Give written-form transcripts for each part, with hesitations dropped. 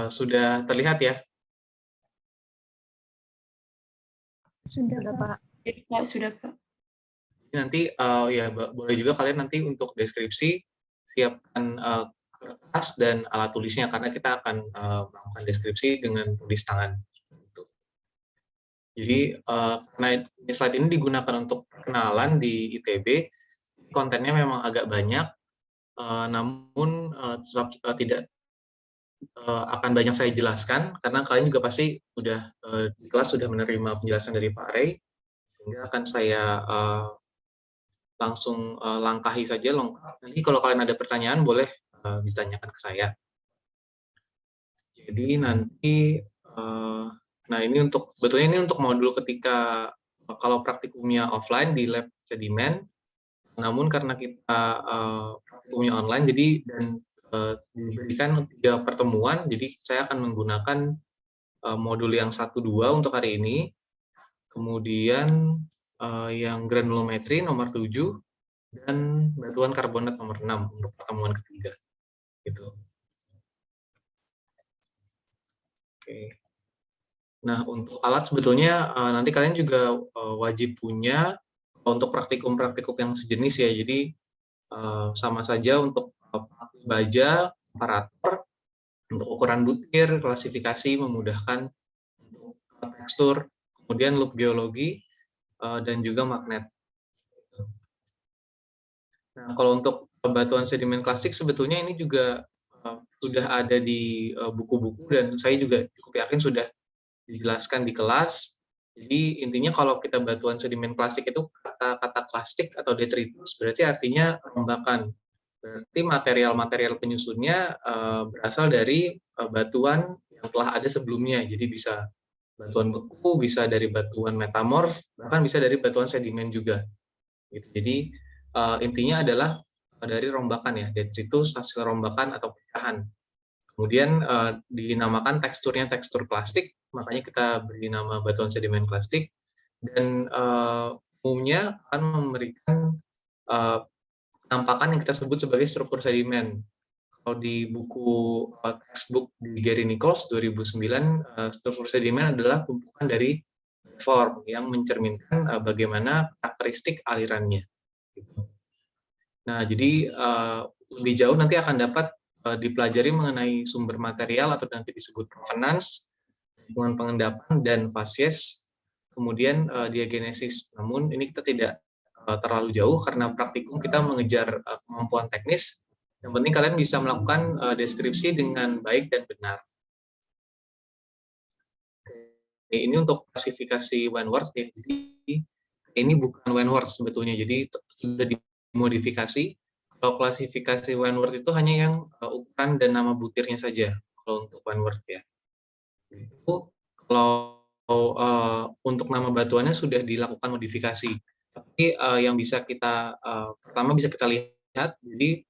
Sudah terlihat ya? Sudah, Pak. Ya, sudah, Pak. Nanti ya boleh juga kalian nanti untuk deskripsi siapkan kertas dan alat tulisnya karena kita akan melakukan deskripsi dengan tulis tangan. Jadi karena slide ini digunakan untuk perkenalan di ITB, kontennya memang agak banyak, namun tetap tidak akan banyak saya jelaskan karena kalian juga pasti sudah di kelas sudah menerima penjelasan dari Pak Rey, sehingga akan saya langsung langkahi saja lengkap. Nanti kalau kalian ada pertanyaan boleh ditanyakan ke saya. Jadi nanti, nah ini untuk sebetulnya ini untuk modul ketika kalau praktikumnya offline di lab sedimen, namun karena kita praktikumnya online, jadi dan diberikan 3 pertemuan, jadi saya akan menggunakan modul yang 1, 2 untuk hari ini, kemudian yang granulometri nomor 7 dan batuan karbonat nomor 6 untuk pertemuan ketiga. Gitu. Oke. Nah, untuk alat sebetulnya nanti kalian juga wajib punya untuk praktikum-praktikum yang sejenis ya. Jadi sama saja untuk baja, komparator, untuk ukuran butir, klasifikasi, memudahkan untuk tekstur, kemudian loop geologi, dan juga magnet. Nah, kalau untuk batuan sedimen klasik sebetulnya ini juga sudah ada di buku-buku dan saya juga cukup yakin sudah dijelaskan di kelas. Jadi intinya kalau kita batuan sedimen klasik itu kata-kata plastik atau detritus berarti artinya rombakan. Berarti material-material penyusunnya berasal dari batuan yang telah ada sebelumnya. Jadi bisa batuan beku, bisa dari batuan metamorf, bahkan bisa dari batuan sedimen juga. Gitu. Jadi intinya adalah dari rombakan ya, detritus hasil rombakan atau pecahan. Kemudian dinamakan teksturnya tekstur plastik, makanya kita beri nama batuan sedimen plastik. Dan umumnya akan memberikan penampakan yang kita sebut sebagai struktur sedimen. Kalau di buku textbook di Gary Nichols 2009, struktur sedimen adalah tumpukan dari form yang mencerminkan bagaimana karakteristik alirannya. Nah, jadi lebih jauh nanti akan dapat dipelajari mengenai sumber material atau nanti disebut provenance, lingkungan pengendapan, dan facies, kemudian diagenesis. Namun ini kita tidak terlalu jauh karena praktikum kita mengejar kemampuan teknis. Yang penting kalian bisa melakukan deskripsi dengan baik dan benar. Ini untuk klasifikasi Wentworth ya. Jadi ini bukan Wentworth sebetulnya. Jadi sudah dimodifikasi. Kalau klasifikasi Wentworth itu hanya yang ukuran dan nama butirnya saja kalau untuk Wentworth ya. Itu kalau untuk nama batuannya sudah dilakukan modifikasi. Tapi yang bisa kita pertama bisa kita lihat, jadi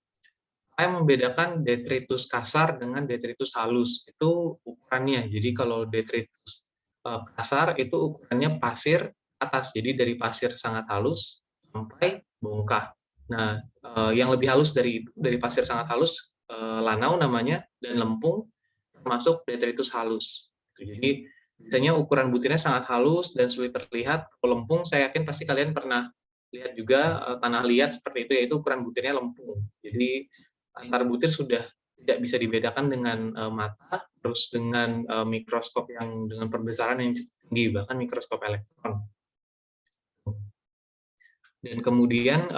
apa yang membedakan detritus kasar dengan detritus halus itu ukurannya. Jadi kalau detritus kasar itu ukurannya pasir atas, jadi dari pasir sangat halus sampai bongkah. Nah, yang lebih halus dari pasir sangat halus, lanau namanya, dan lempung termasuk detritus halus. Jadi biasanya ukuran butirnya sangat halus dan sulit terlihat. Kalau lempung, saya yakin pasti kalian pernah lihat juga tanah liat seperti itu, yaitu ukuran butirnya lempung. Jadi antar butir sudah tidak bisa dibedakan dengan mata, terus dengan mikroskop yang dengan perbesaran yang tinggi, bahkan mikroskop elektron. Dan kemudian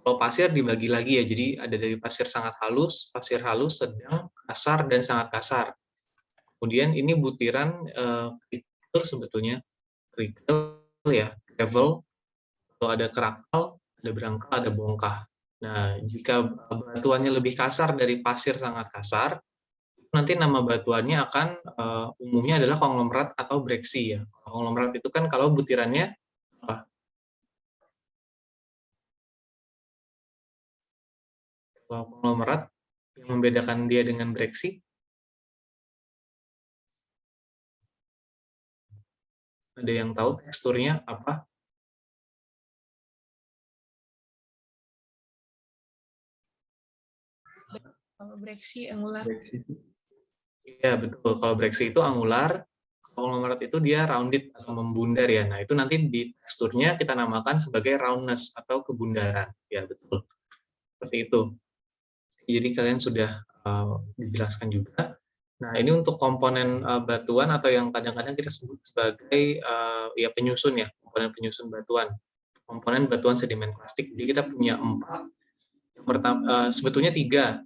kalau pasir dibagi lagi ya, jadi ada dari pasir sangat halus, pasir halus, sedang, kasar, dan sangat kasar. Kemudian ini butiran kerikil sebetulnya, kerikil ya, gravel, kalau ada kerakal, ada berangkal, ada bongkah. Nah, jika batuannya lebih kasar dari pasir sangat kasar, nanti nama batuannya akan umumnya adalah konglomerat atau breksi ya. Konglomerat itu kan kalau butirannya konglomerat yang membedakan dia dengan breksi. Ada yang tahu teksturnya apa? Kalau breksi angular. Iya betul, kalau breaksii itu angular, konglomerat itu dia rounded atau membundar ya. Nah, itu nanti di teksturnya kita namakan sebagai roundness atau kebundaran. Ya, betul. Seperti itu. Jadi kalian sudah dijelaskan juga. Nah, ini untuk komponen batuan atau yang kadang-kadang kita sebut sebagai ya penyusun ya, komponen penyusun batuan. Komponen batuan sedimen klastik. Jadi kita punya 4. Yang pertama sebetulnya 3,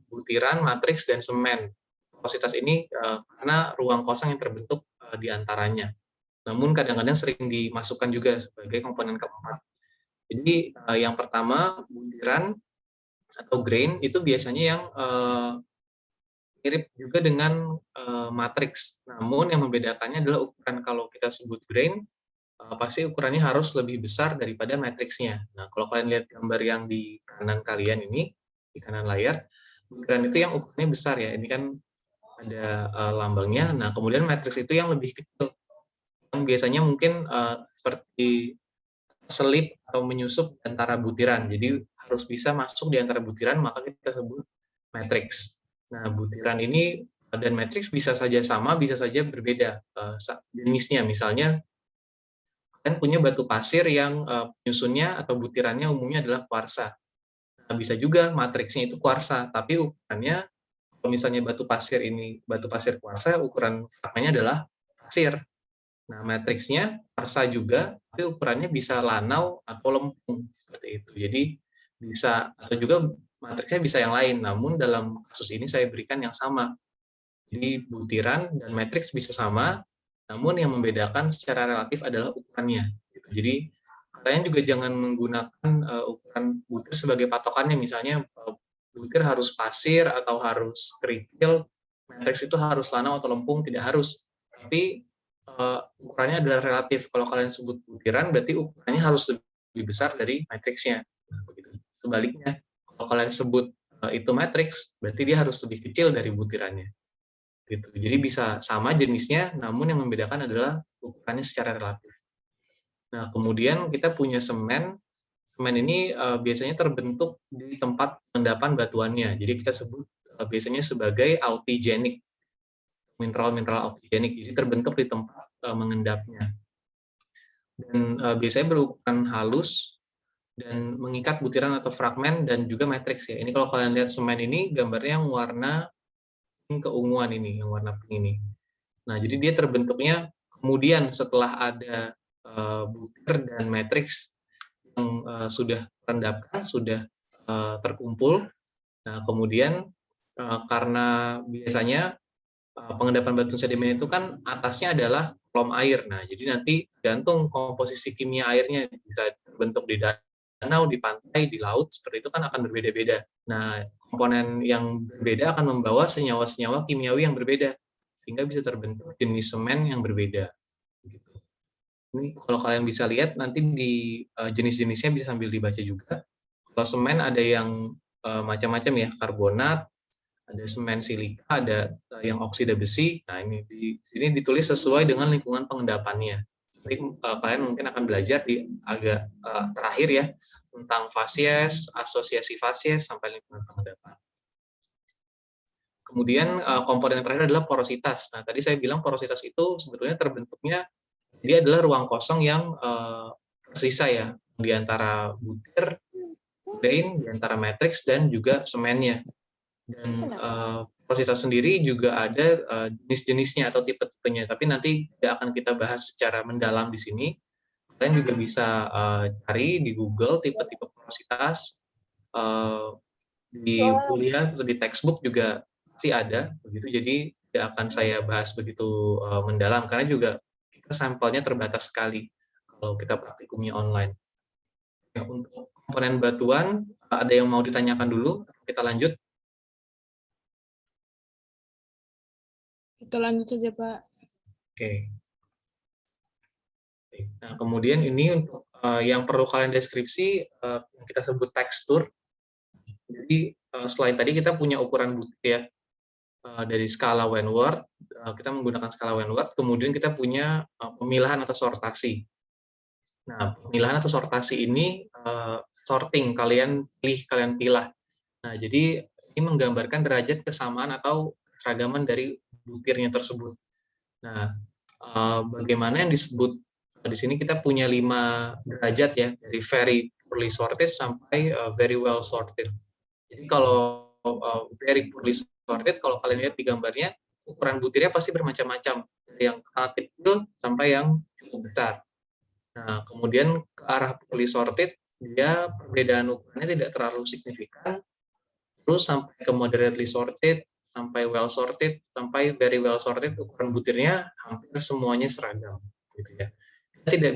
butiran, matriks, dan semen. Porositas ini karena ruang kosong yang terbentuk di antaranya. Namun kadang-kadang sering dimasukkan juga sebagai komponen keempat. Jadi yang pertama butiran atau grain itu biasanya yang mirip juga dengan matriks. Namun yang membedakannya adalah ukuran. Kalau kita sebut grain, pasti ukurannya harus lebih besar daripada matriksnya. Nah, kalau kalian lihat gambar yang di kanan kalian ini, di kanan layar, butiran itu yang ukurannya besar ya. Ini kan ada lambangnya. Nah, kemudian matriks itu yang lebih kecil. Yang biasanya mungkin seperti selip atau menyusup antara butiran. Jadi harus bisa masuk di antara butiran, maka kita sebut matriks. Nah, butiran ini dan matriks bisa saja sama, bisa saja berbeda jenisnya. Misalnya, kalian punya batu pasir yang penyusunnya atau butirannya umumnya adalah kuarsa. Nah, bisa juga matriksnya itu kuarsa, tapi ukurannya, kalau misalnya batu pasir ini batu pasir kuarsa, ukuran fragmennya adalah pasir. Nah, matriksnya kuarsa juga, tapi ukurannya bisa lanau atau lempung seperti itu. Jadi bisa, atau juga matriksnya bisa yang lain. Namun dalam kasus ini saya berikan yang sama. Jadi butiran dan matriks bisa sama, namun yang membedakan secara relatif adalah ukurannya. Gitu. Jadi kalian juga jangan menggunakan ukuran butir sebagai patokannya. Misalnya butir harus pasir atau harus kerikil, matriks itu harus lanau atau lempung, tidak harus. Tapi ukurannya adalah relatif. Kalau kalian sebut butiran, berarti ukurannya harus lebih besar dari matriksnya. Nah, begitu. Sebaliknya, kalau kalian sebut itu matriks, berarti dia harus lebih kecil dari butirannya. Gitu. Jadi bisa sama jenisnya, namun yang membedakan adalah ukurannya secara relatif. Nah, kemudian kita punya semen. Semen ini biasanya terbentuk di tempat pengendapan batuannya. Jadi kita sebut biasanya sebagai autigenik, mineral-mineral autigenik. Jadi terbentuk di tempat mengendapnya. Dan biasanya berukuran halus dan mengikat butiran atau fragmen dan juga matriks ya. Ini kalau kalian lihat semen ini gambarnya yang warna keunguan ini, yang warna pink ini. Nah, jadi dia terbentuknya kemudian setelah ada butir dan matriks yang sudah terendapkan, sudah terkumpul. Nah, kemudian karena biasanya pengendapan batu sedimen itu kan atasnya adalah kolom air. Nah, jadi nanti gantung komposisi kimia airnya, bisa terbentuk di danau, di pantai, di laut, seperti itu kan akan berbeda-beda. Nah, komponen yang berbeda akan membawa senyawa-senyawa kimiawi yang berbeda, sehingga bisa terbentuk jenis semen yang berbeda. Gitu. Ini kalau kalian bisa lihat nanti di jenis-jenisnya bisa sambil dibaca juga. Kalau semen ada yang macam-macam ya, karbonat, ada semen silika, ada yang oksida besi. Nah, ini ditulis sesuai dengan lingkungan pengendapannya. Nanti kalian mungkin akan belajar di agak terakhir ya, tentang fasies, asosiasi fasies, sampai lingkungan pengendapan. Kemudian komponen yang terakhir adalah porositas. Nah, tadi saya bilang porositas itu sebetulnya terbentuknya, dia adalah ruang kosong yang tersisa ya, di antara butir, grain, di antara matriks, dan juga semennya. Dan porositas sendiri juga ada jenis-jenisnya atau tipe-tipenya, tapi nanti tidak akan kita bahas secara mendalam di sini. Kalian juga bisa cari di Google tipe-tipe porositas, di kuliah atau di textbook juga pasti ada begitu. Jadi tidak akan saya bahas begitu mendalam karena juga kita sampelnya terbatas sekali kalau kita praktikumnya online. Ya, untuk komponen batuan ada yang mau ditanyakan dulu? Kita lanjut. Kita lanjut saja, Pak. Oke. Nah, kemudian ini untuk yang perlu kalian deskripsi, kita sebut tekstur. Jadi selain tadi kita punya ukuran butir ya, dari skala Wentworth, kita menggunakan skala Wentworth, kemudian kita punya pemilahan atau sortasi. Nah, pemilahan atau sortasi ini sorting, kalian pilih, kalian pilah. Nah, jadi ini menggambarkan derajat kesamaan atau keragaman dari butirnya tersebut. Nah, bagaimana yang disebut di sini kita punya 5 derajat ya, dari very poorly sorted sampai very well sorted. Jadi kalau very poorly sorted, kalau kalian lihat di gambarnya, ukuran butirnya pasti bermacam-macam, dari yang kecil sampai yang cukup besar. Nah, kemudian ke arah poorly sorted, dia perbedaan ukurannya tidak terlalu signifikan, terus sampai ke moderately sorted, sampai well sorted, sampai very well sorted, ukuran butirnya hampir semuanya seragam, gitu ya. Kita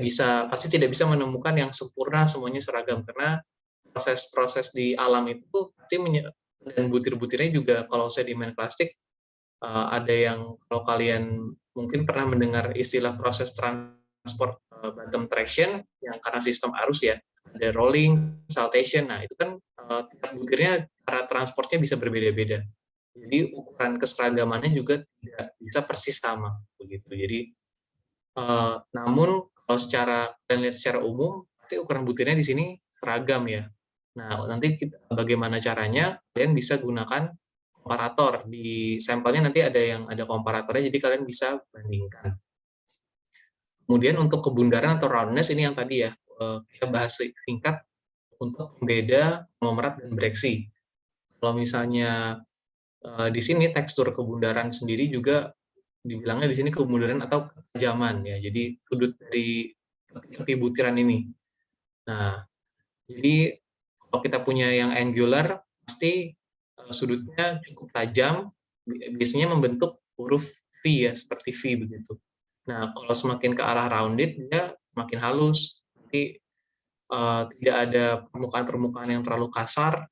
pasti tidak bisa menemukan yang sempurna semuanya seragam, karena proses-proses di alam itu pasti dan butir-butirnya juga kalau sedimen plastik, ada yang kalau kalian mungkin pernah mendengar istilah proses transport bottom traction yang karena sistem arus ya, ada rolling, saltation. Nah, itu kan tiap butirnya cara transportnya bisa berbeda-beda. Jadi ukuran keseragamannya juga tidak bisa persis sama begitu. Jadi namun kalau dan lihat secara umum pasti ukuran butirnya di sini seragam ya. Nah, nanti bagaimana caranya? Kalian bisa gunakan komparator. Di sampelnya nanti ada komparatornya, jadi kalian bisa bandingkan. Kemudian untuk kebundaran atau roundness ini yang tadi ya, kita bahas singkat untuk pembeda konglomerat dan breksi. Kalau misalnya di sini tekstur kebundaran sendiri juga dibilangnya di sini kebundaran atau ketajaman ya. Jadi sudut dari tepi butiran ini. Nah, jadi kalau kita punya yang angular, pasti sudutnya cukup tajam, biasanya membentuk huruf V ya, seperti V begitu. Nah, kalau semakin ke arah rounded, dia semakin halus. Jadi tidak ada permukaan-permukaan yang terlalu kasar,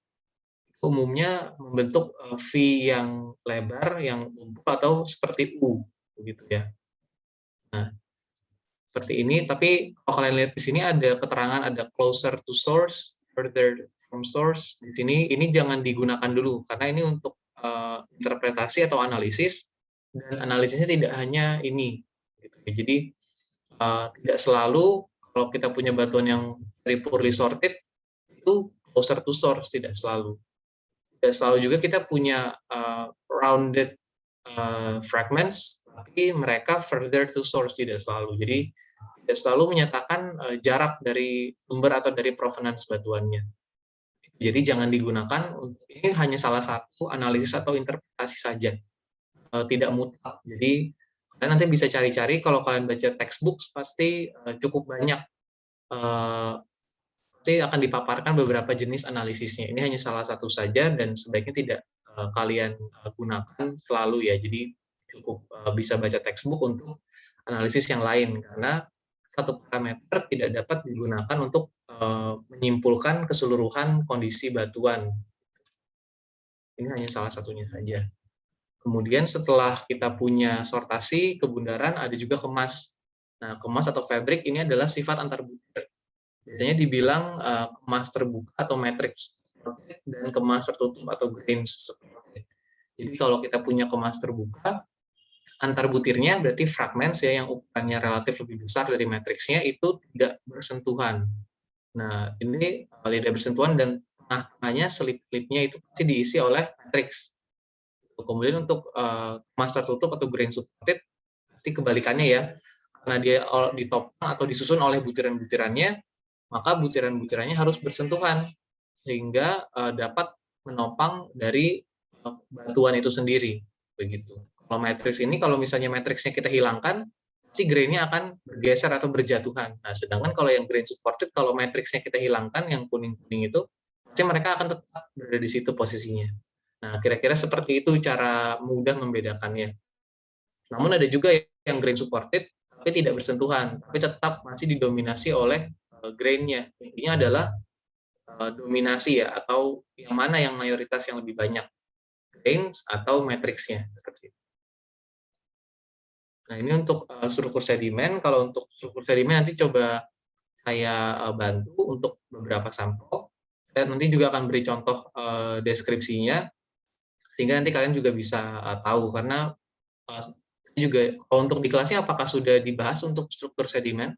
umumnya membentuk V yang lebar, yang umpuk atau seperti U, begitu ya. Nah, seperti ini. Tapi kalau kalian lihat di sini ada keterangan, ada closer to source, further from source. Di sini ini jangan digunakan dulu karena ini untuk interpretasi atau analisis, dan analisisnya tidak hanya ini. Gitu. Jadi tidak selalu kalau kita punya batuan yang very poorly sorted itu closer to source, tidak selalu. Tidak selalu juga kita punya rounded fragments, tapi mereka further to source, tidak selalu. Jadi tidak selalu menyatakan jarak dari sumber atau dari provenance batuannya. Jadi jangan digunakan, ini hanya salah satu analisis atau interpretasi saja, tidak mutlak. Jadi kalian nanti bisa cari-cari, kalau kalian baca textbook pasti cukup banyak, pasti akan dipaparkan beberapa jenis analisisnya. Ini hanya salah satu saja dan sebaiknya tidak kalian gunakan selalu ya. Jadi cukup bisa baca textbook untuk analisis yang lain, karena satu parameter tidak dapat digunakan untuk menyimpulkan keseluruhan kondisi batuan. Ini hanya salah satunya saja. Kemudian setelah kita punya sortasi, kebundaran, ada juga kemas. Nah, kemas atau fabric ini adalah sifat antar butir. Biasanya dibilang kemas terbuka atau matrix dan kemas tertutup atau grains. Jadi kalau kita punya kemas terbuka, antar butirnya berarti fragments ya, yang ukurannya relatif lebih besar dari matriksnya itu tidak bersentuhan. Nah, ini tidak bersentuhan dan tengah-tengahnya selip-selipnya itu pasti diisi oleh matriks. Kemudian untuk kemas tertutup atau grain supported pasti kebalikannya ya, karena dia ditopang atau disusun oleh butiran-butirannya, maka butiran-butirannya harus bersentuhan sehingga dapat menopang dari batuan itu sendiri, begitu. Kalau matriks ini, kalau misalnya matriksnya kita hilangkan, pasti grainnya akan bergeser atau berjatuhan. Nah, sedangkan kalau yang grain supported, kalau matriksnya kita hilangkan, yang kuning-kuning itu, pasti mereka akan tetap berada di situ posisinya. Nah, kira-kira seperti itu cara mudah membedakannya. Namun ada juga yang grain supported, tapi tidak bersentuhan, tapi tetap masih didominasi oleh grainnya. Intinya adalah dominasi ya, atau yang mana yang mayoritas yang lebih banyak, grains atau matriksnya. Nah, ini untuk struktur sedimen. Kalau untuk struktur sedimen nanti coba saya bantu untuk beberapa sampel. Dan nanti juga akan beri contoh deskripsinya, sehingga nanti kalian juga bisa tahu. Karena juga kalau untuk di kelasnya apakah sudah dibahas untuk struktur sedimen?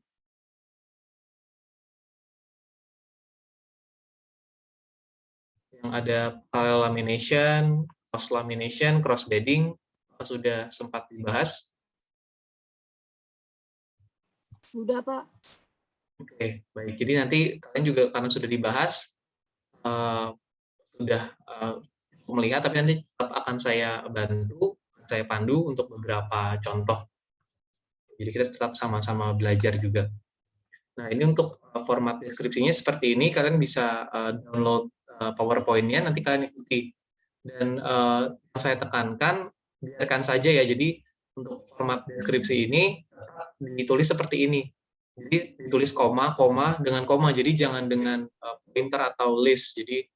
Yang ada parallel lamination, cross bedding, sudah sempat dibahas? Sudah, Pak. Oke, baik. Jadi nanti kalian juga karena sudah dibahas, sudah melihat, tapi nanti tetap akan saya bantu, saya pandu untuk beberapa contoh. Jadi kita tetap sama-sama belajar juga. Nah, ini untuk format deskripsinya seperti ini. Kalian bisa download PowerPoint-nya, nanti kalian ikuti. Dan yang saya tekankan, biarkan saja ya. Jadi untuk format deskripsi ini ditulis seperti ini. Jadi ditulis koma, koma dengan koma. Jadi jangan dengan pointer atau list. Jadi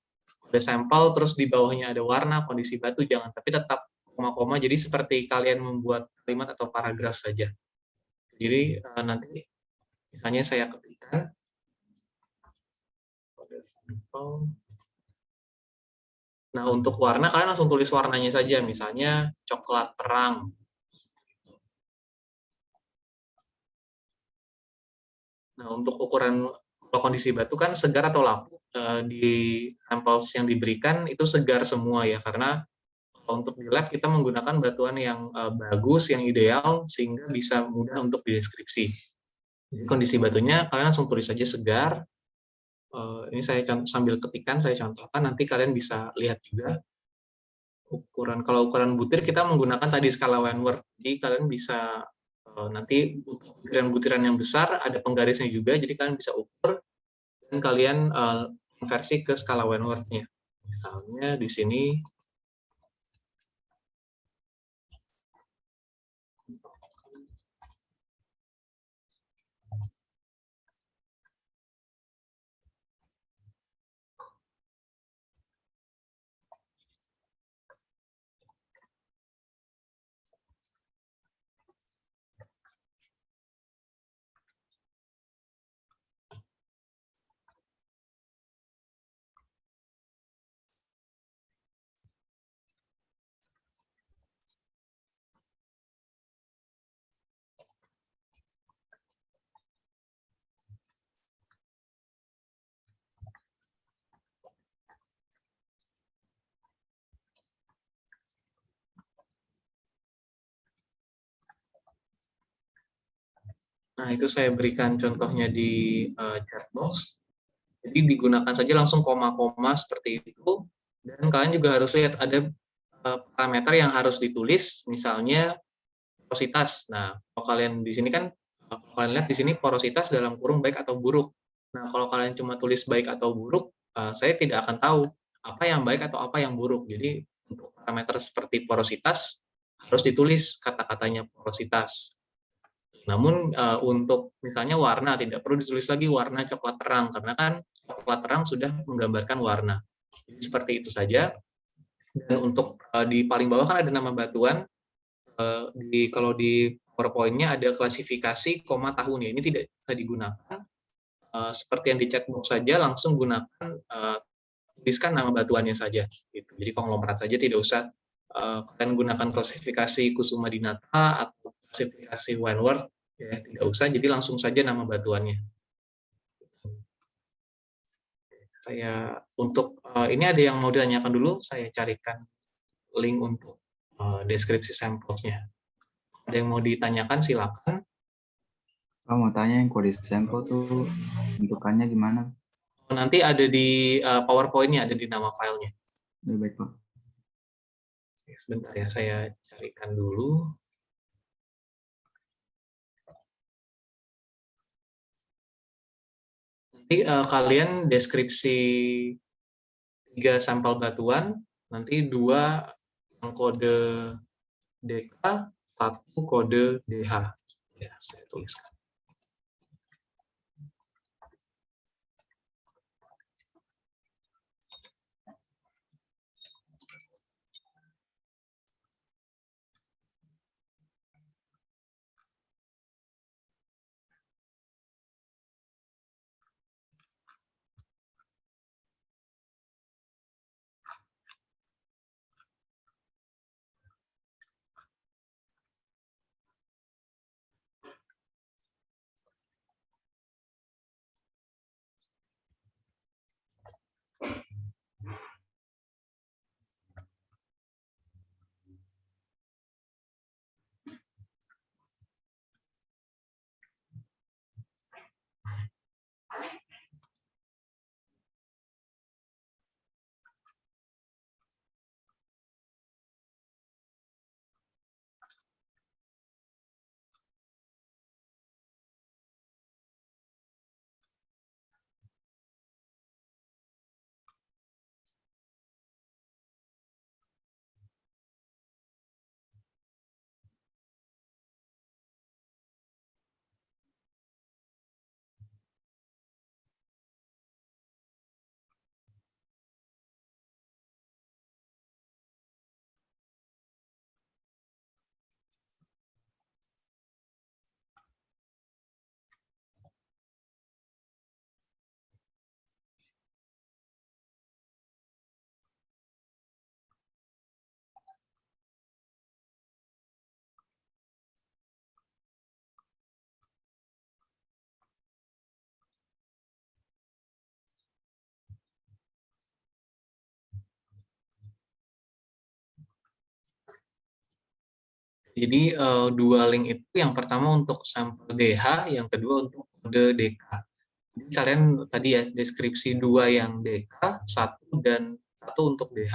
ada sampel, terus di bawahnya ada warna, kondisi batu, jangan. Tapi tetap koma-koma. Jadi seperti kalian membuat kalimat atau paragraf saja. Jadi nanti misalnya saya ketikkan nah, untuk warna kalian langsung tulis warnanya saja, misalnya coklat terang. Nah, untuk ukuran kalau kondisi batu kan segar atau lapuk, di sampels yang diberikan itu segar semua ya, karena kalau untuk di lab kita menggunakan batuan yang bagus, yang ideal, sehingga bisa mudah untuk dideskripsi. Jadi kondisi batunya kalian langsung tulis saja segar. Ini saya sambil ketikan, saya contohkan, nanti kalian bisa lihat juga. Kalau ukuran butir kita menggunakan tadi skala Wentworth. Jadi kalian bisa nanti butiran-butiran yang besar ada penggarisnya juga, jadi kalian bisa ukur dan kalian konversi ke skala Wentworth-nya. Misalnya di sini nah itu saya berikan contohnya di chat box. Jadi digunakan saja langsung koma-koma seperti itu. Dan kalian juga harus lihat ada parameter yang harus ditulis, misalnya porositas. Nah, kalau kalian di sini kan, kalau kalian lihat di sini porositas dalam kurung baik atau buruk. Nah, kalau kalian cuma tulis baik atau buruk, saya tidak akan tahu apa yang baik atau apa yang buruk. Jadi untuk parameter seperti porositas harus ditulis kata-katanya porositas. Namun untuk misalnya warna tidak perlu ditulis lagi warna coklat terang karena kan coklat terang sudah menggambarkan warna. Jadi seperti itu saja. Dan untuk di paling bawah kan ada nama batuan. Kalau di PowerPoint-nya ada klasifikasi koma tahun ya. Ini tidak bisa digunakan. Seperti yang di chatbox saja langsung gunakan tuliskan nama batuannya saja. Gitu. Jadi konglomerat saja, tidak usah kalian gunakan klasifikasi Kusuma Dinata atau klasifikasi Wentworth, ya tidak usah. Jadi langsung saja nama batuannya. Saya untuk ini ada yang mau ditanyakan dulu, saya carikan link untuk deskripsi sampelnya. Ada yang mau ditanyakan silakan. Pak mau tanya yang kode sampel tuh bentukannya gimana? Nanti ada di PowerPoint-nya, ada di nama filenya. Baik, Pak. Sebentar ya, saya carikan dulu. Nanti kalian deskripsi 3 sampel batuan, nanti 2 yang kode DK, 1 kode DH. Ya, saya tuliskan. Jadi dua link itu, yang pertama untuk sampel DH, yang kedua untuk kode DK. Jadi kalian tadi ya deskripsi 2 yang DK, 1 dan 1 untuk DH.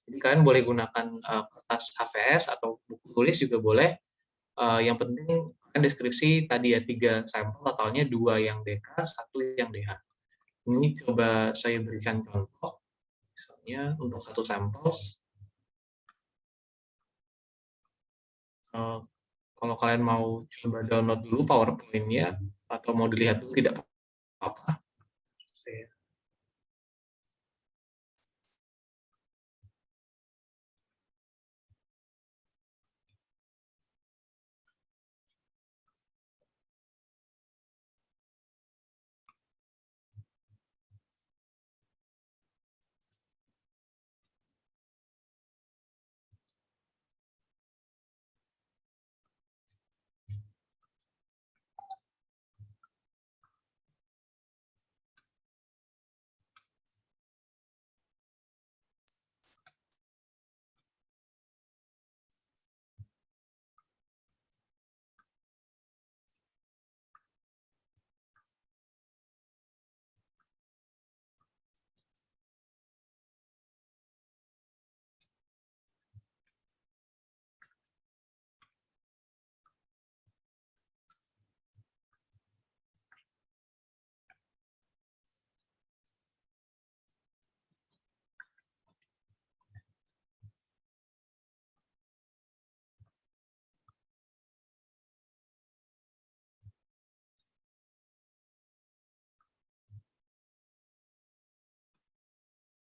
Jadi kalian boleh gunakan kertas HVS atau buku tulis juga boleh. Yang penting kan deskripsi tadi ya 3 sampel, totalnya 2 yang DK, 1 yang DH. Ini coba saya berikan contoh, misalnya untuk satu sampel. Kalau kalian mau coba download dulu PowerPoint-nya atau mau dilihat dulu tidak apa-apa.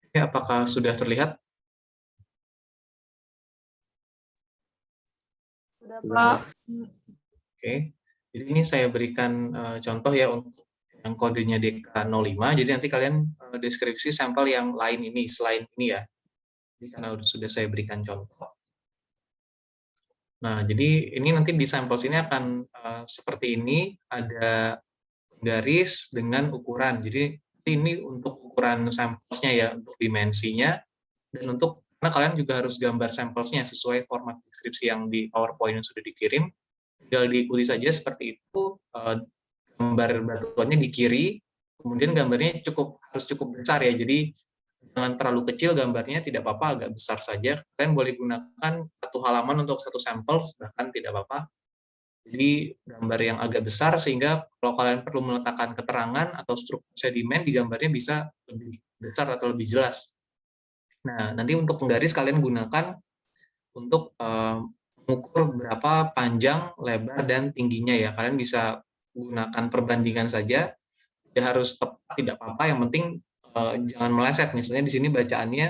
Oke, apakah sudah terlihat? Sudah, Pak. Oke, jadi ini saya berikan contoh ya untuk yang kodenya DK05. Jadi nanti kalian deskripsi sampel yang lain ini, selain ini ya. Jadi karena sudah saya berikan contoh. Nah, jadi ini nanti di sampel sini akan seperti ini, ada garis dengan ukuran. Jadi ini untuk ukuran sampelnya ya, untuk dimensinya, dan untuk karena kalian juga harus gambar sampelnya sesuai format deskripsi yang di PowerPoint yang sudah dikirim. Tinggal diikuti saja seperti itu. Gambar batuannya di kiri, kemudian gambarnya harus cukup besar ya. Jadi jangan terlalu kecil gambarnya, tidak apa-apa, agak besar saja. Kalian boleh gunakan satu halaman untuk satu sampel, bahkan tidak apa-apa. Jadi gambar yang agak besar sehingga kalau kalian perlu meletakkan keterangan atau struktur sedimen di gambarnya bisa lebih besar atau lebih jelas. Nah, nanti untuk penggaris kalian gunakan untuk mengukur berapa panjang, lebar, dan tingginya ya. Kalian bisa gunakan perbandingan saja, tidak harus tepat, tidak apa-apa. Yang penting jangan meleset. Misalnya di sini bacaannya,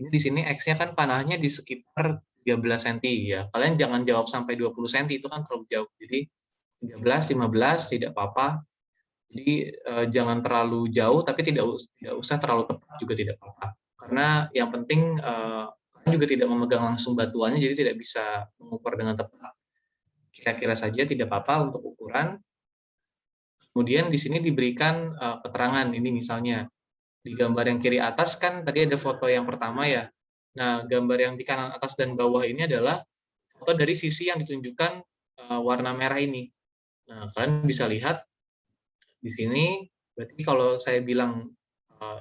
ini di sini X-nya kan panahnya di sekitar 13 cm ya. Kalian jangan jawab sampai 20 cm, itu kan terlalu jauh. Jadi 13, 15 tidak apa-apa. Jadi jangan terlalu jauh, tapi tidak usah terlalu tepat juga tidak apa-apa. Karena yang penting kalian juga tidak memegang langsung batuannya, jadi tidak bisa mengukur dengan tepat. Kira-kira saja tidak apa-apa untuk ukuran. Kemudian di sini diberikan keterangan, ini misalnya di gambar yang kiri atas kan tadi ada foto yang pertama ya. Nah, gambar yang di kanan atas dan bawah ini adalah foto dari sisi yang ditunjukkan warna merah ini. Nah, kalian bisa lihat di sini, berarti kalau saya bilang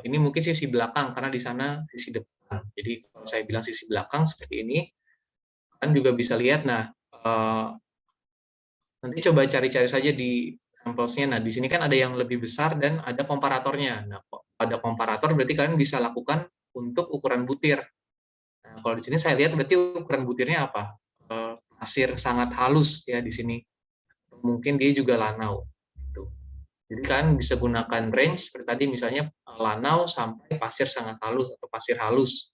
ini mungkin sisi belakang karena di sana sisi depan. Jadi kalau saya bilang sisi belakang seperti ini, kalian juga bisa lihat. Nah, nanti coba cari-cari saja di sampelsnya. Nah, di sini kan ada yang lebih besar dan ada komparatornya. Nah, ada komparator berarti kalian bisa lakukan untuk ukuran butir. Nah, kalau di sini saya lihat berarti ukuran butirnya apa? Pasir sangat halus ya di sini. Mungkin dia juga lanau. Gitu. Jadi kalian bisa gunakan range seperti tadi misalnya lanau sampai pasir sangat halus atau pasir halus.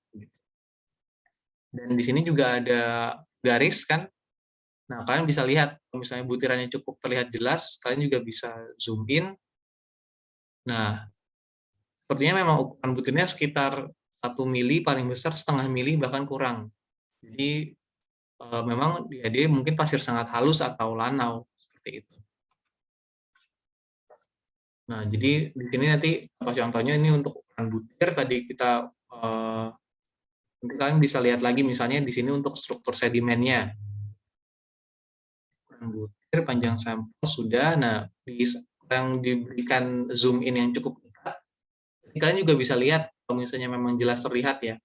Dan di sini juga ada garis kan. Nah, kalian bisa lihat kalau misalnya butirannya cukup terlihat jelas, kalian juga bisa zoom in. Nah, sepertinya memang ukuran butirnya sekitar 1 mili, paling besar setengah mili bahkan kurang. Jadi memang ya, dia mungkin pasir sangat halus atau lanau seperti itu. Nah, jadi di sini nanti contohnya ini untuk ukuran butir tadi kita nanti kalian bisa lihat lagi misalnya di sini untuk struktur sedimennya. butir, panjang sampel sudah. Nah, yang diberikan zoom in yang cukup dekat, kalian juga bisa lihat kalau misalnya memang jelas terlihat ya,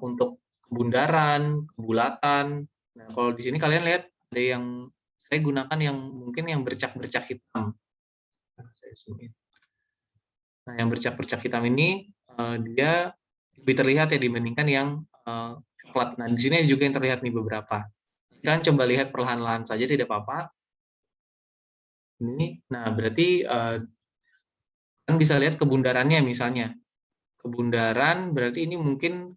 untuk bundaran, kebulatan. Nah, kalau di sini kalian lihat ada yang saya gunakan yang mungkin yang bercak-bercak hitam. Saya zoom in. Nah, yang bercak-bercak hitam ini dia lebih terlihat ya dibandingkan yang coklat. Nah, di sini juga yang terlihat nih beberapa. Kalian coba lihat perlahan-lahan saja, tidak apa-apa. Ini, nah berarti kalian bisa lihat kebundarannya misalnya. Kebundaran berarti ini mungkin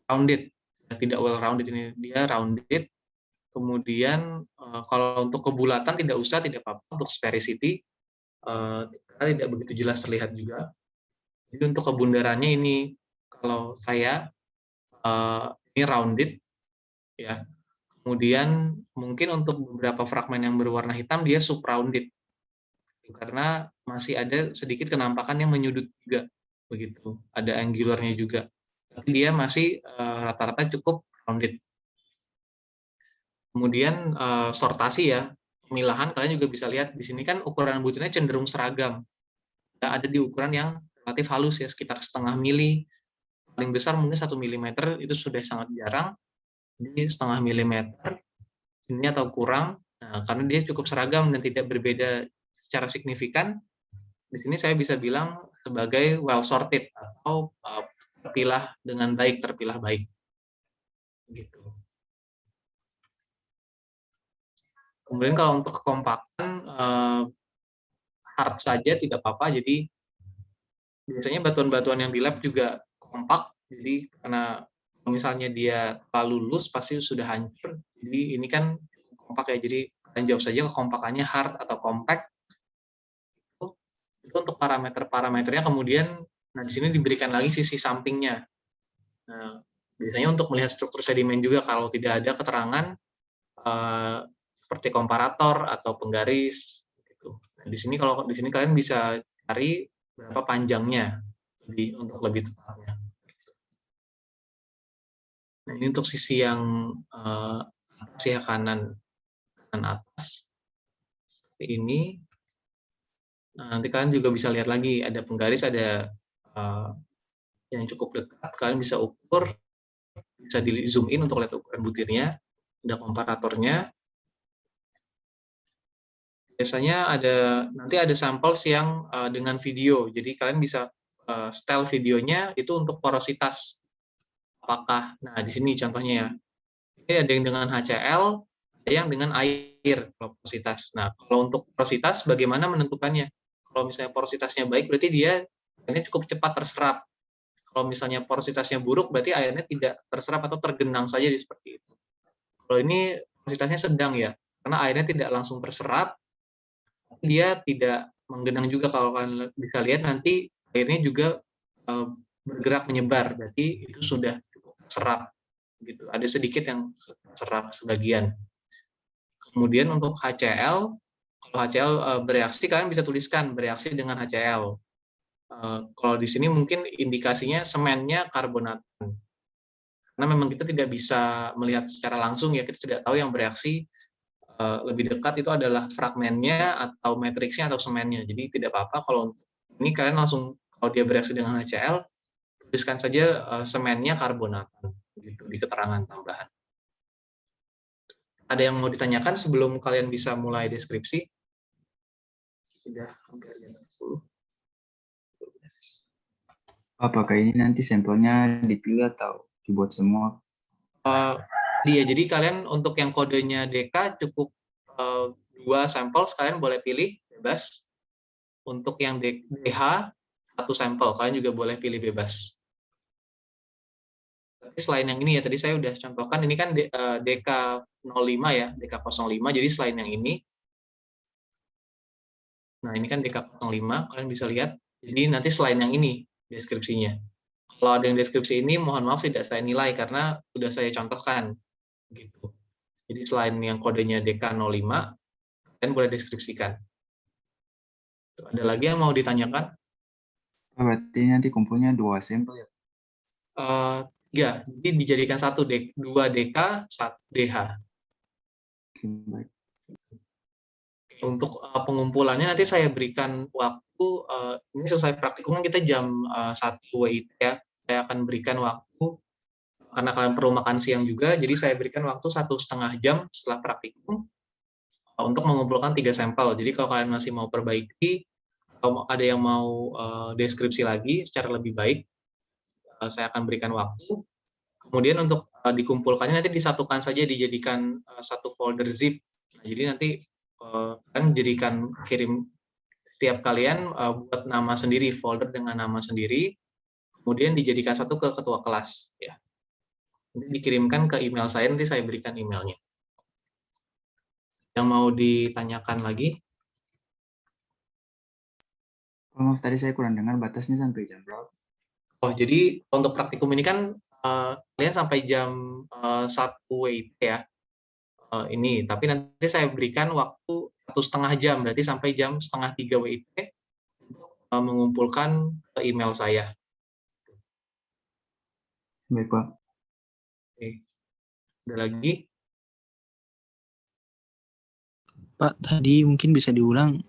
rounded, tidak well rounded, ini dia rounded. Kemudian kalau untuk kebulatan tidak usah, tidak apa-apa. Untuk sphericity karena tidak begitu jelas terlihat juga. Jadi untuk kebundarannya ini kalau saya ini rounded ya. Kemudian mungkin untuk beberapa fragmen yang berwarna hitam dia subrounded karena masih ada sedikit kenampakan yang menyudut juga begitu. Ada angularnya juga. Tapi dia masih rata-rata cukup rounded. Kemudian sortasi ya, pemilahan kalian juga bisa lihat di sini kan ukuran butirnya cenderung seragam. Ada di ukuran yang relatif halus ya, sekitar setengah mili. Paling besar mungkin 1 mm, itu sudah sangat jarang. Jadi setengah milimeter ini atau kurang. Nah, karena dia cukup seragam dan tidak berbeda secara signifikan, di sini saya bisa bilang sebagai well sorted atau terpilah dengan baik, terpilah baik. Gitu. Kemudian kalau untuk kekompakan hard saja tidak apa-apa. Jadi biasanya batuan-batuan yang di lab juga kompak. Jadi karena misalnya dia terlalu loose pasti sudah hancur. Jadi ini kan kompak ya. Jadi kalian jawab saja kekompakannya hard atau compact. Itu untuk parameter-parameternya. Kemudian nah di sini diberikan lagi sisi sampingnya. Nah, biasanya untuk melihat struktur sedimen juga kalau tidak ada keterangan seperti komparator atau penggaris gitu. Nah, di sini kalau di sini kalian bisa cari berapa panjangnya untuk lebih tepatnya. Nah, ini untuk sisi yang atas ya, kanan atas seperti ini. Nah, nanti kalian juga bisa lihat lagi ada penggaris, ada yang cukup dekat, kalian bisa ukur, bisa di zoom in untuk lihat ukuran butirnya, ada komparatornya. Biasanya nanti ada samples yang dengan video, jadi kalian bisa setel videonya itu untuk porositas. Apakah, nah di sini contohnya ya, ini ada yang dengan HCl, ada yang dengan air porositas. Nah kalau untuk porositas bagaimana menentukannya? Kalau misalnya porositasnya baik berarti dia airnya cukup cepat terserap. Kalau misalnya porositasnya buruk berarti airnya tidak terserap atau tergenang saja seperti itu. Kalau ini porositasnya sedang ya, karena airnya tidak langsung terserap, dia tidak menggenang juga. Kalau kalian bisa lihat nanti airnya juga bergerak menyebar, berarti itu sudah cukup serap gitu. Ada sedikit yang serap sebagian. Kemudian untuk HCl, kalau HCl bereaksi kalian bisa tuliskan bereaksi dengan HCl. Kalau di sini mungkin indikasinya semennya karbonatan. Karena memang kita tidak bisa melihat secara langsung ya, kita tidak tahu yang bereaksi lebih dekat itu adalah fragmennya atau matriksnya atau semennya. Jadi tidak apa-apa kalau ini kalian langsung kalau dia bereaksi dengan HCl, tuliskan saja semennya karbonatan gitu di keterangan tambahan. Ada yang mau ditanyakan sebelum kalian bisa mulai deskripsi? Sudah hampir jam 10. Apakah ini nanti sampelnya dipilih atau dibuat semua? Iya, jadi kalian untuk yang kodenya DK cukup 2 sampel, kalian boleh pilih bebas. Untuk yang DH 1 sampel, kalian juga boleh pilih bebas. Tapi selain yang ini ya, tadi saya udah contohkan, ini kan DK05 ya, DK05, jadi selain yang ini. Nah, ini kan DK05, kalian bisa lihat. Jadi nanti selain yang ini deskripsinya. Kalau ada yang deskripsi ini, mohon maaf tidak saya nilai karena sudah saya contohkan. Gitu. Jadi selain yang kodenya DK05, kalian boleh deskripsikan. Ada lagi yang mau ditanyakan? Berarti nanti kumpulnya 2 sampel ya? Ya, jadi dijadikan 2 DK, 1 DH. Oke, baik. Untuk pengumpulannya nanti saya berikan waktu, ini selesai praktikum kan kita jam 1 WIT ya. Saya akan berikan waktu karena kalian perlu makan siang juga, jadi saya berikan waktu 1,5 jam setelah praktikum untuk mengumpulkan 3 sampel. Jadi kalau kalian masih mau perbaiki atau ada yang mau deskripsi lagi secara lebih baik, saya akan berikan waktu. Kemudian untuk dikumpulkannya nanti disatukan saja, dijadikan satu folder zip. Nah, jadi nanti kalian jadikan kirim tiap kalian buat nama sendiri, folder dengan nama sendiri, kemudian dijadikan satu ke ketua kelas. Ya. Nanti dikirimkan ke email saya, nanti saya berikan emailnya. Yang mau ditanyakan lagi? Oh, maaf, tadi saya kurang dengar batasnya sampai jam berapa? Oh, jadi untuk praktikum ini kan kalian sampai jam 1 WIT ya. Ini, tapi nanti saya berikan waktu 1,5 jam, berarti sampai jam 2:30 WIT untuk mengumpulkan ke email saya. Baik, Pak. Oke. Ada lagi? Pak, tadi mungkin bisa diulang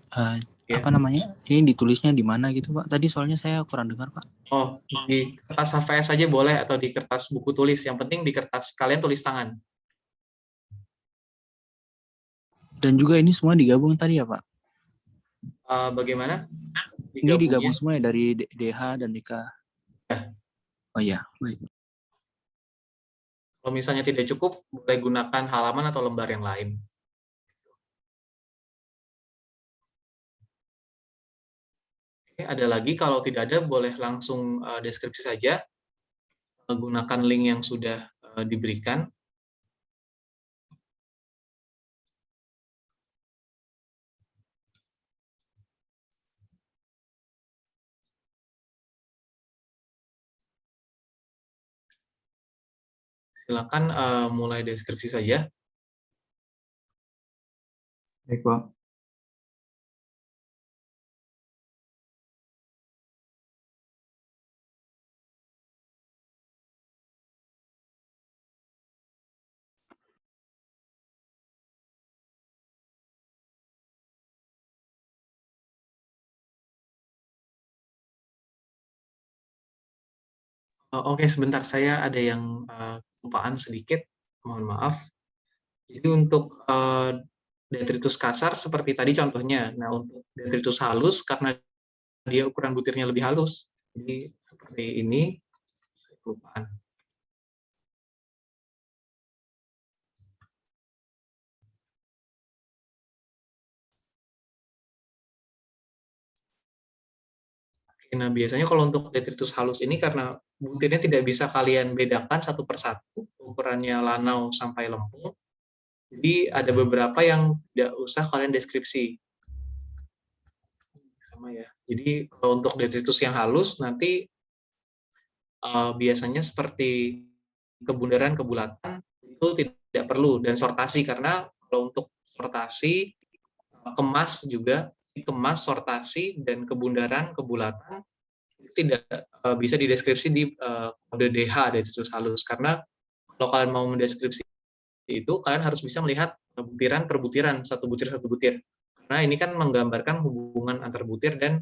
Ya. apa namanya? Ini ditulisnya di mana gitu, Pak? Tadi soalnya saya kurang dengar, Pak. Oh, di kertas HVS saja boleh atau di kertas buku tulis. Yang penting di kertas kalian tulis tangan. Dan juga ini semua digabung tadi ya, Pak? Bagaimana? Ini digabung Digabungnya? semua ya dari DH dan DK. Ya. Oh iya, baik. Kalau misalnya tidak cukup, boleh gunakan halaman atau lembar yang lain. Oke, ada lagi? Kalau tidak ada, boleh langsung deskripsi saja. Gunakan link yang sudah diberikan. Silakan mulai deskripsi saja. Baik, Pak. Oke, sebentar. Saya ada yang kelupaan sedikit. Mohon maaf. Jadi untuk detritus kasar seperti tadi contohnya. Nah, untuk detritus halus karena dia ukuran butirnya lebih halus. Jadi seperti ini, kelupaan. Nah, biasanya kalau untuk detritus halus ini karena butirnya tidak bisa kalian bedakan satu persatu, ukurannya lanau sampai lempung. Jadi ada beberapa yang tidak usah kalian deskripsi. Sama ya. Jadi kalau untuk detritus yang halus nanti biasanya seperti kebundaran, kebulatan itu tidak perlu, dan sortasi karena kalau untuk sortasi kemas juga, kemas, sortasi dan kebundaran, kebulatan itu tidak bisa dideskripsi di kode DH detritus halus, karena kalau kalian mau mendeskripsi itu kalian harus bisa melihat butiran per butiran, satu butir, karena ini kan menggambarkan hubungan antar butir dan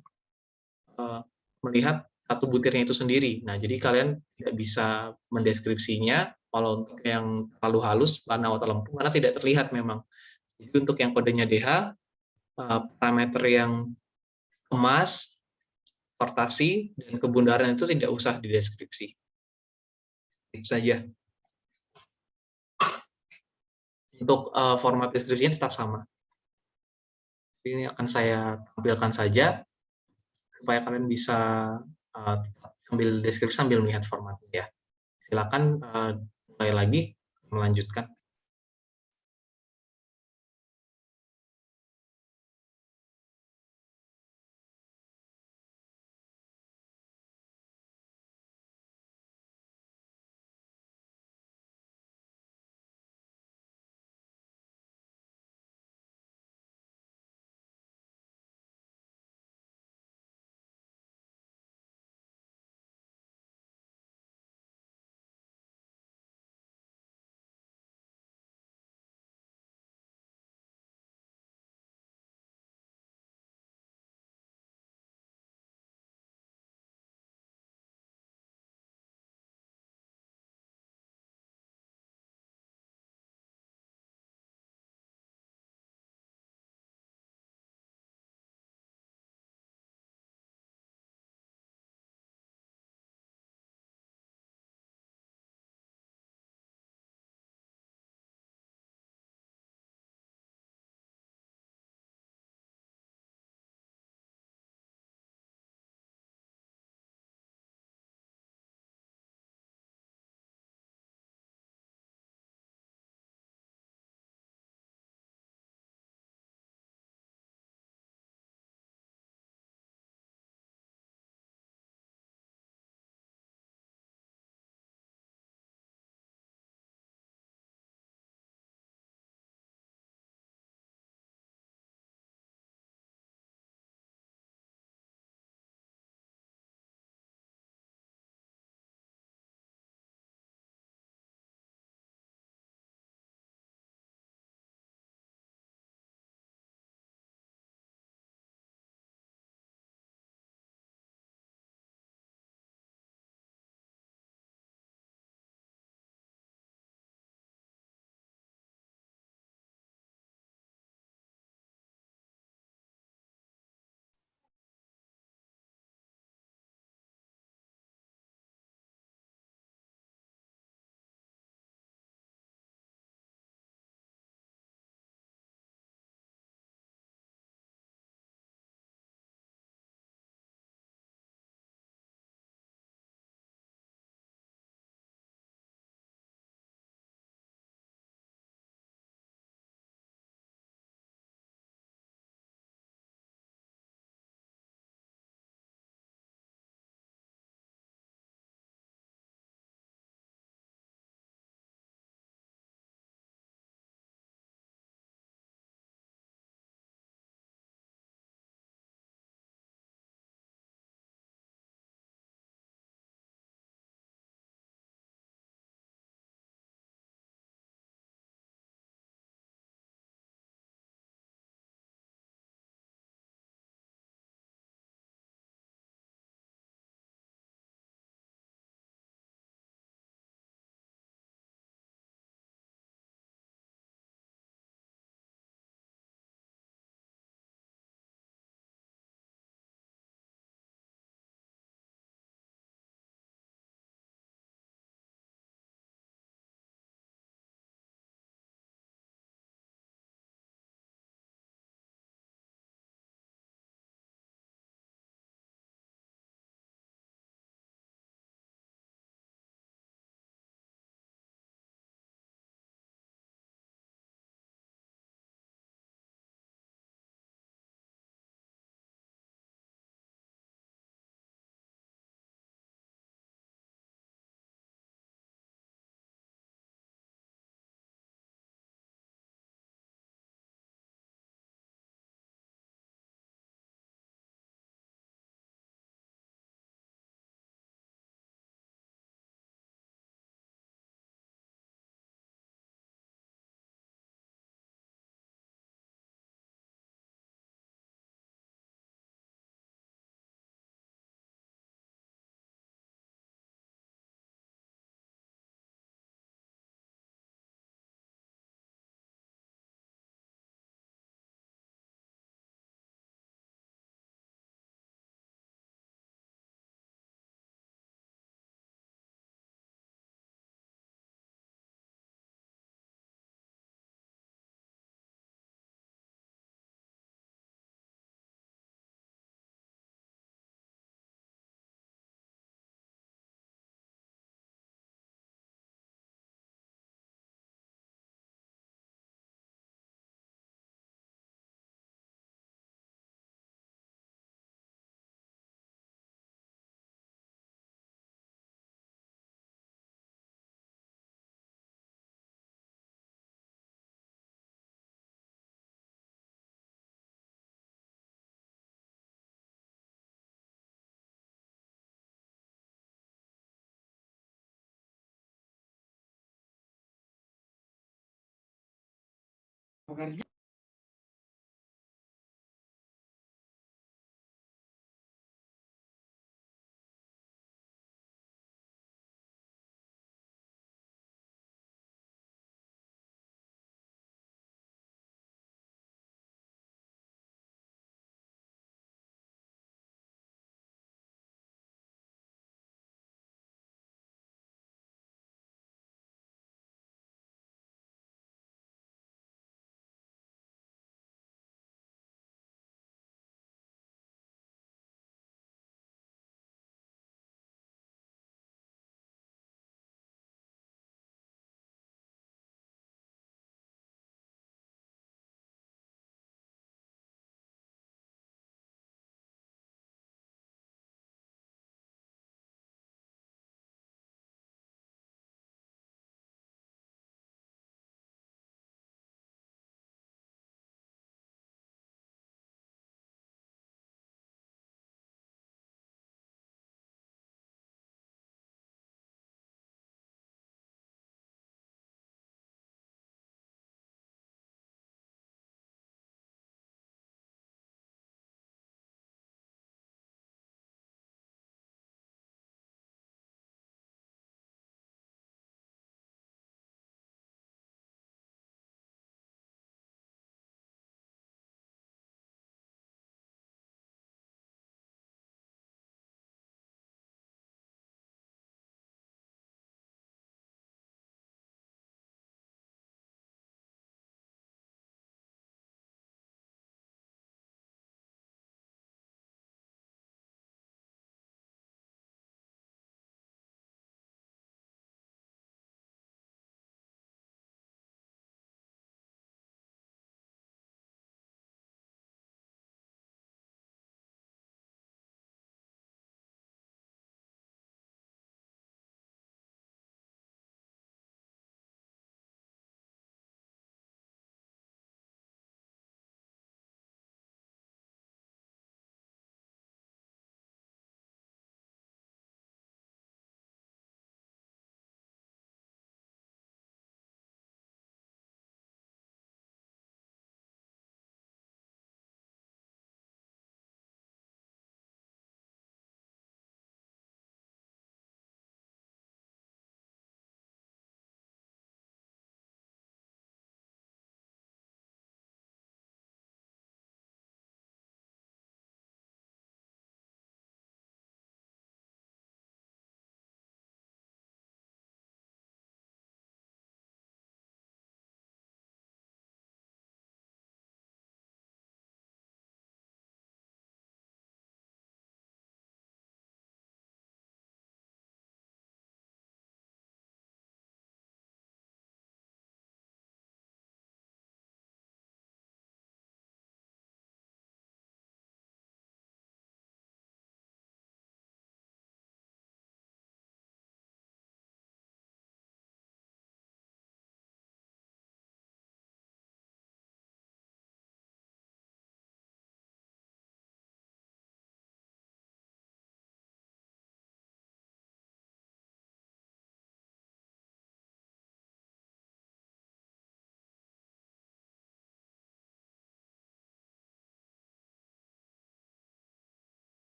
melihat satu butirnya itu sendiri. Nah, jadi kalian tidak bisa mendeskripsinya kalau untuk yang terlalu halus, lanau atau lempung, karena tidak terlihat memang. Jadi untuk yang kodenya DH, parameter yang kemas, sortasi, dan kebundaran itu tidak usah dideskripsi. Itu saja. Untuk format deskripsinya tetap sama. Ini akan saya tampilkan saja supaya kalian bisa ambil deskripsi sambil melihat formatnya ya. Silakan mulai lagi melanjutkan.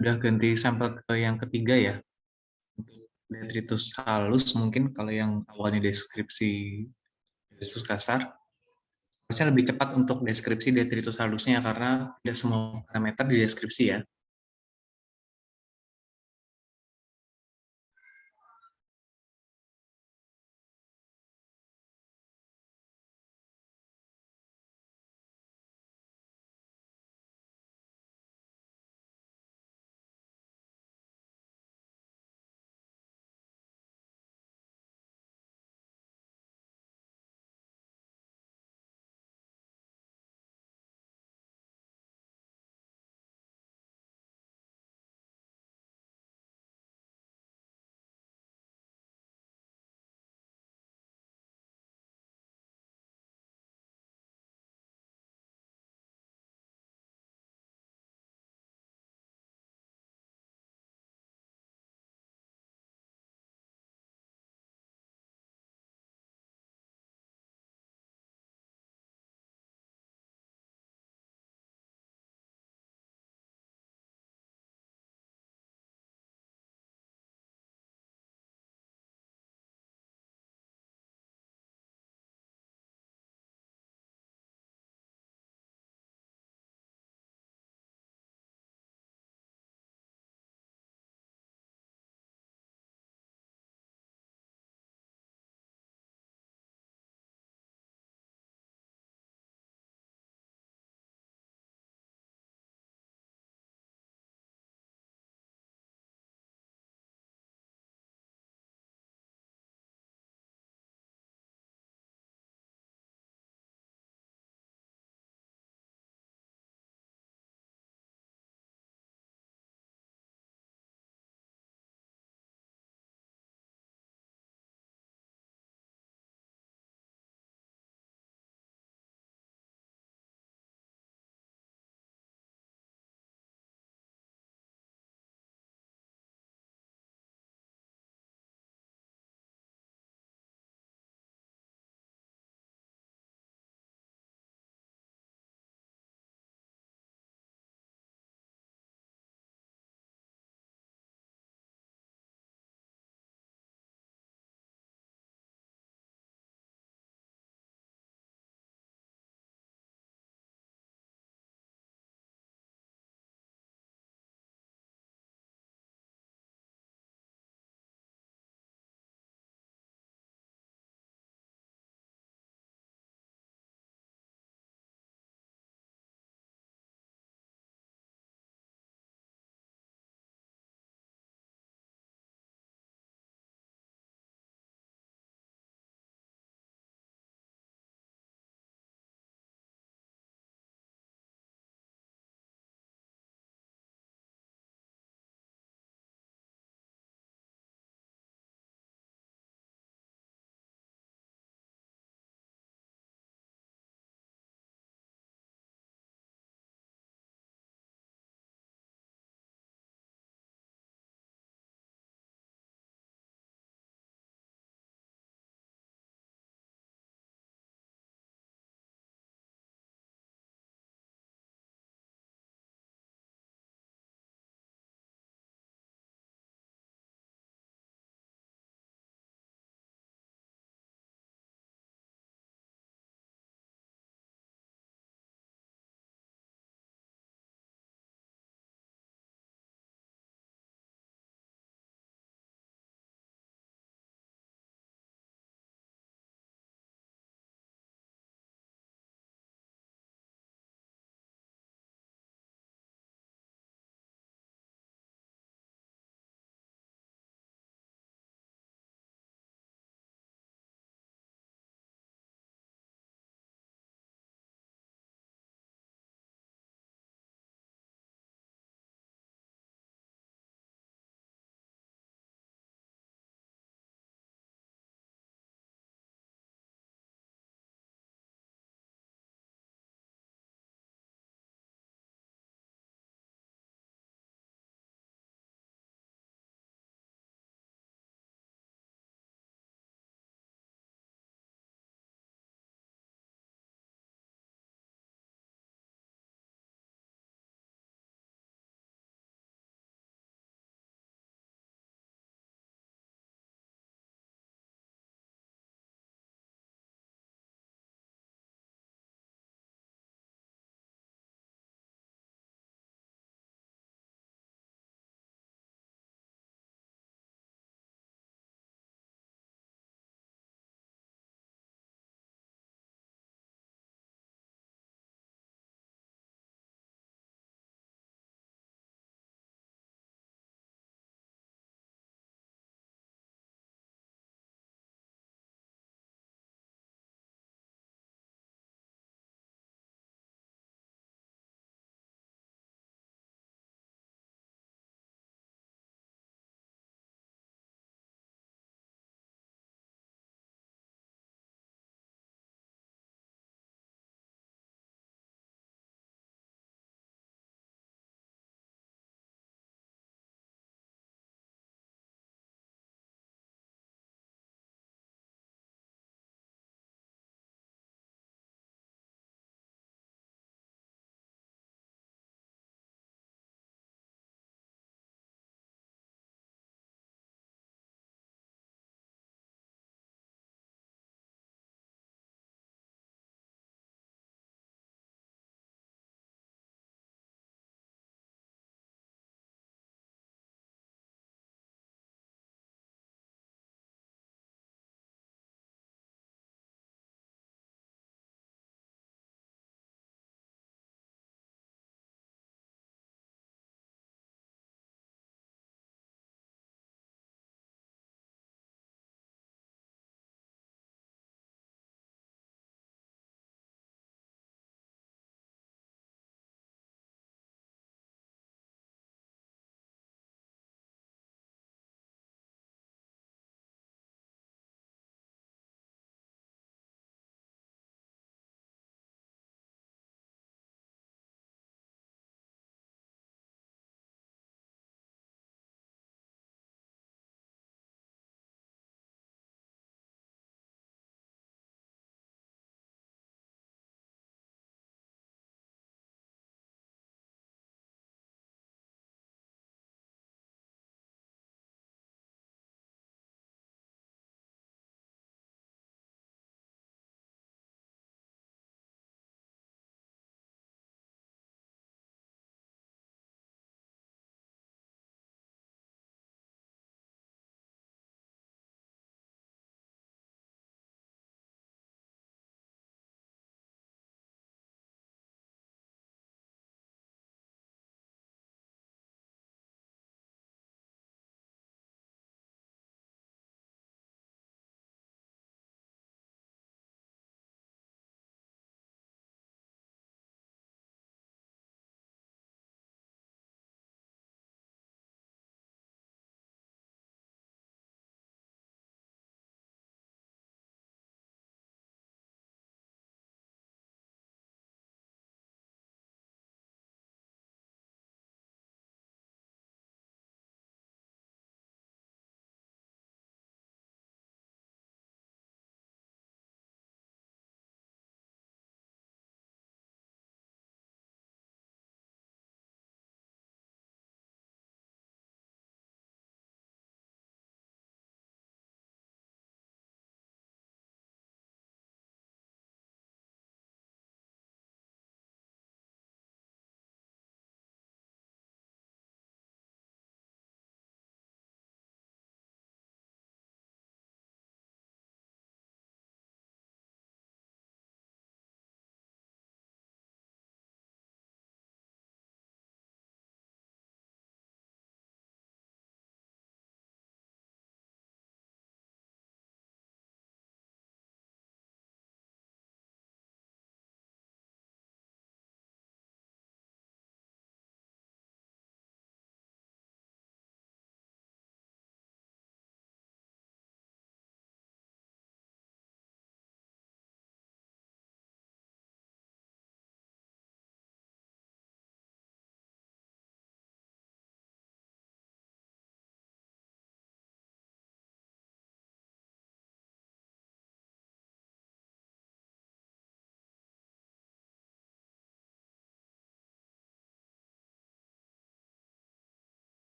udah ganti sampel ke yang ketiga ya. Untuk detritus halus mungkin kalau yang awalnya deskripsi detritus kasar, harusnya lebih cepat untuk deskripsi detritus halusnya karena tidak semua parameter di deskripsi ya.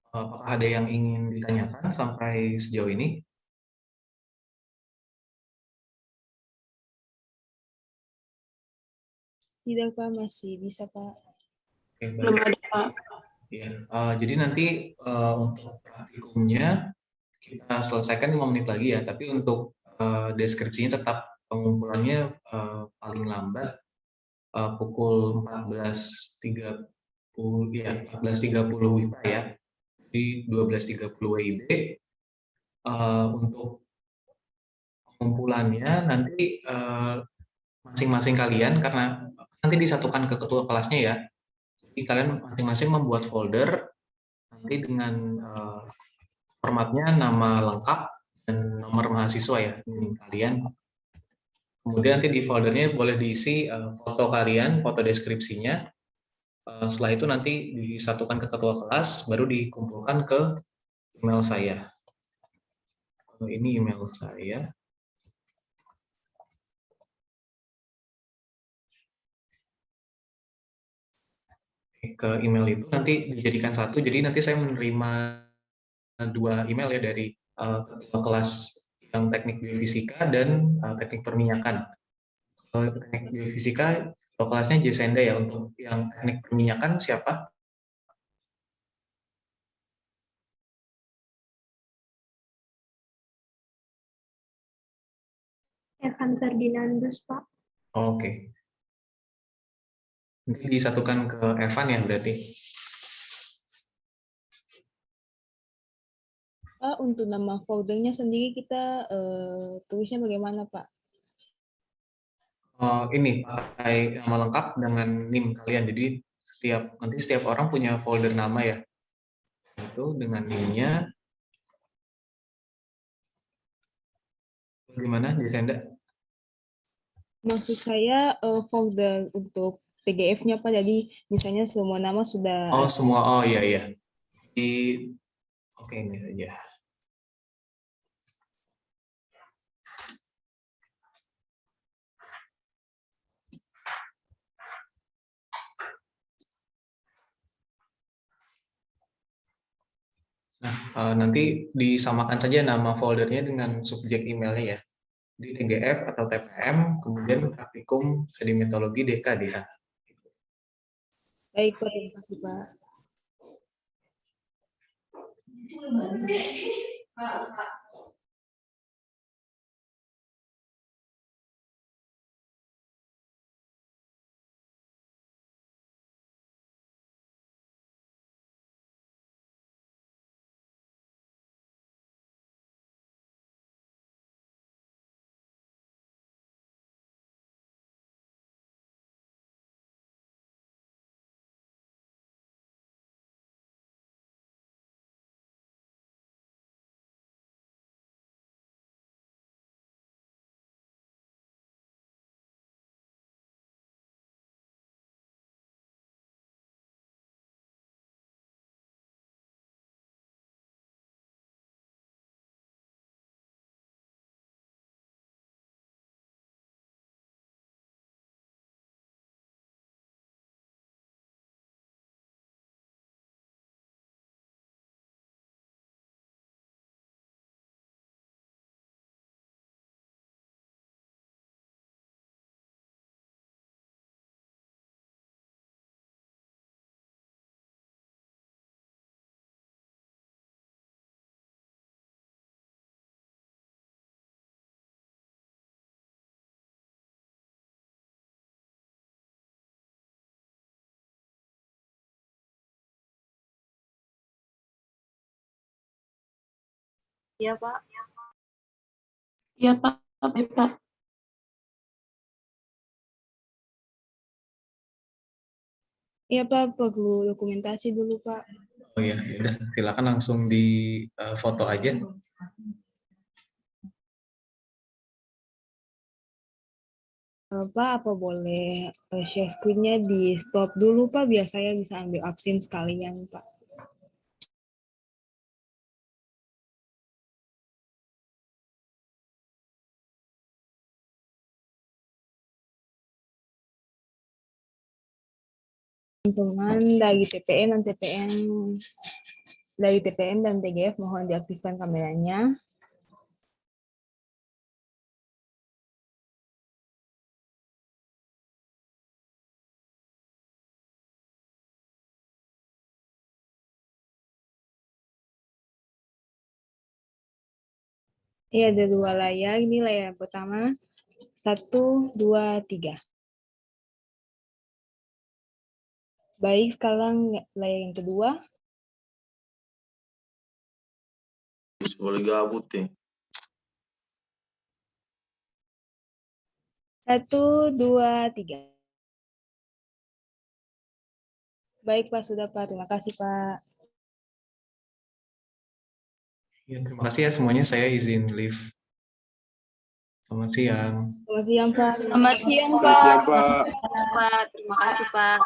Apakah ada yang ingin ditanyakan sampai sejauh ini? Tidak, Pak, masih bisa, Pak. Oke, Belum baik. ada, Pak. Ya, jadi nanti untuk praktikumnya kita selesaikan 5 menit lagi ya, tapi untuk deskripsinya tetap pengumpulannya paling lambat pukul 14.30 ya, 14.30 WIPA ya. Jadi 12.30 WIB. Untuk pengumpulannya nanti masing-masing kalian, karena nanti disatukan ke ketua kelasnya ya. Jadi kalian masing-masing membuat folder nanti dengan formatnya nama lengkap dan nomor mahasiswa ya kalian. Kemudian nanti di foldernya boleh diisi foto kalian, foto deskripsinya. Setelah itu nanti disatukan ke ketua kelas, baru dikumpulkan ke email saya. Ini email saya. Ke email itu nanti dijadikan satu, jadi nanti saya menerima 2 email ya dari ketua kelas yang teknik biofisika dan teknik perminyakan. Teknik biofisika ketua kelasnya Jesenda ya, untuk yang teknik perminyakan siapa? Evan Ferdinandus, Pak. Oke. Nanti disatukan ke Evan ya berarti. Pak, untuk nama foldernya sendiri kita tulisnya bagaimana, Pak? Ini pakai nama lengkap dengan NIM kalian. Jadi nanti setiap orang punya folder nama ya. Itu dengan NIM-nya. Gimana, Jesenda? Maksud saya folder untuk PDF-nya, Pak. Jadi misalnya semua nama sudah Oh, ada. semua. Oh, iya, iya. Oke, ini saja. Nah, nanti disamakan saja nama foldernya dengan subjek emailnya ya. Di TGF atau TPM, kemudian praktikum sedimentologi DKDH. Baik, Pak. Terima kasih, Pak. Iya, Pak. Iya, Pak. Baik, Pak. Iya, Pak, perlu dokumentasi dulu, Pak. Oh ya, udah silakan langsung di foto aja. Pak, apa boleh share screen-nya di stop dulu, Pak, biar saya bisa ambil absen sekalian, Pak. Teman-teman dari TPM dan TPM Dari TPM dan TGF mohon diaktifkan kameranya. Iya, ada 2 layar. Ini layar yang pertama. 1, 2, 3. Baik, sekarang layar yang kedua. Boleh gabut nih. 1, 2, 3. Baik, Pak. Sudah, Pak. Terima kasih, Pak. Ya, terima kasih ya semuanya. Saya izin leave. Selamat siang. Selamat siang, Pak. Selamat siang, Selamat siang, Pak. Pak. Terima kasih, Pak.